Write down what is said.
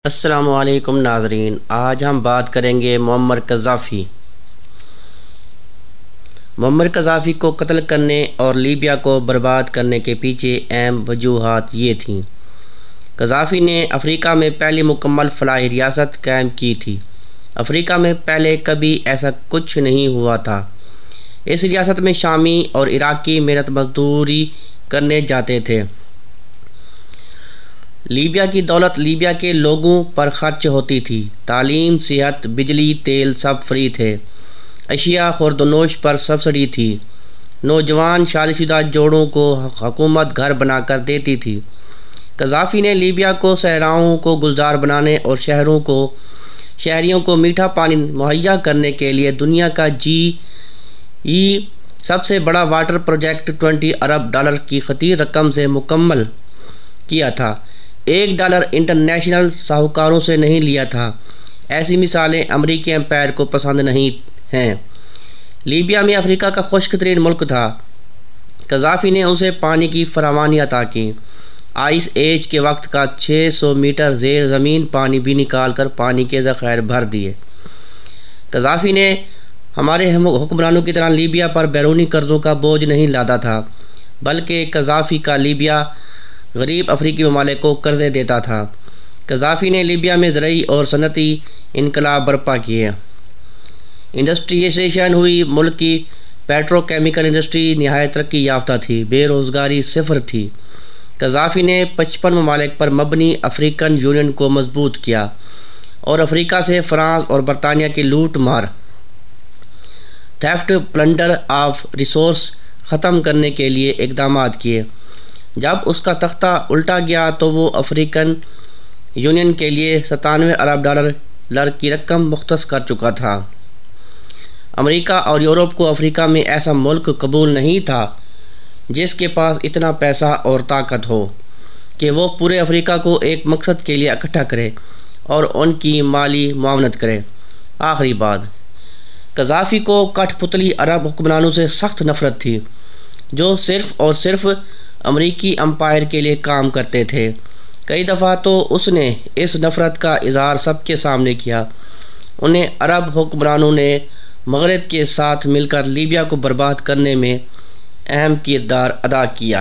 السلام علیکم ناظرین، آج ہم بات کریں گے معمر قذافی۔ معمر قذافی کو قتل کرنے اور لیبیا کو برباد کرنے کے پیچھے اہم وجوہات یہ تھیں۔ قذافی نے افریقہ میں پہلی مکمل فلاحی ریاست قائم کی تھی۔ افریقہ میں پہلے کبھی ایسا کچھ نہیں ہوا تھا۔ اس ریاست میں شامی اور عراقی محنت مزدوری کرنے جاتے تھے۔ لیبیا کی دولت لیبیا کے لوگوں پر خرچ ہوتی تھی۔ تعلیم، صحت، بجلی، تیل سب فری تھے۔ اشیاء خورد و نوش پر سبسڈی تھی۔ نوجوان شادی شدہ جوڑوں کو حکومت گھر بنا کر دیتی تھی۔ قذافی نے لیبیا کو صحراؤں کو گلزار بنانے اور شہریوں کو میٹھا پانی مہیا کرنے کے لیے دنیا کا سب سے بڑا واٹر پروجیکٹ $20 ارب کی خطیر رقم سے مکمل کیا تھا۔ $1 انٹرنیشنل ساہوکاروں سے نہیں لیا تھا۔ ایسی مثالیں امریکی امپائر کو پسند نہیں ہیں۔ لیبیا میں افریقہ کا خشک ترین ملک تھا۔ قذافی نے اسے پانی کی فراوانی عطا کی۔ آئس ایج کے وقت کا 600 میٹر زیر زمین پانی بھی نکال کر پانی کے ذخائر بھر دیے۔ قذافی نے ہمارے حکمرانوں کی طرح لیبیا پر بیرونی قرضوں کا بوجھ نہیں لادا تھا، بلکہ قذافی کا لیبیا غریب افریقی ممالک کو قرضے دیتا تھا۔ قذافی نے لیبیا میں زرعی اور صنعتی انقلاب برپا کیے۔ انڈسٹریلائزیشن ہوئی۔ ملک کی پیٹرو کیمیکل انڈسٹری نہایت ترقی یافتہ تھی۔ بے روزگاری صفر تھی۔ قذافی نے 55 ممالک پر مبنی افریقن یونین کو مضبوط کیا اور افریقہ سے فرانس اور برطانیہ کی لوٹ مار، تھیفٹ، پلنڈر آف ریسورس ختم کرنے کے لیے اقدامات کیے۔ جب اس کا تختہ الٹا گیا تو وہ افریقن یونین کے لیے $97 ارب کی رقم مختص کر چکا تھا۔ امریکہ اور یورپ کو افریقہ میں ایسا ملک قبول نہیں تھا جس کے پاس اتنا پیسہ اور طاقت ہو کہ وہ پورے افریقہ کو ایک مقصد کے لیے اکٹھا کرے اور ان کی مالی معاونت کرے۔ آخری بات، قذافی کو کٹھ پتلی عرب حکمرانوں سے سخت نفرت تھی جو صرف اور صرف امریکی امپائر کے لیے کام کرتے تھے۔ کئی دفعہ تو اس نے اس نفرت کا اظہار سب کے سامنے کیا۔ انہیں عرب حکمرانوں نے مغرب کے ساتھ مل کر لیبیا کو برباد کرنے میں اہم کردار ادا کیا۔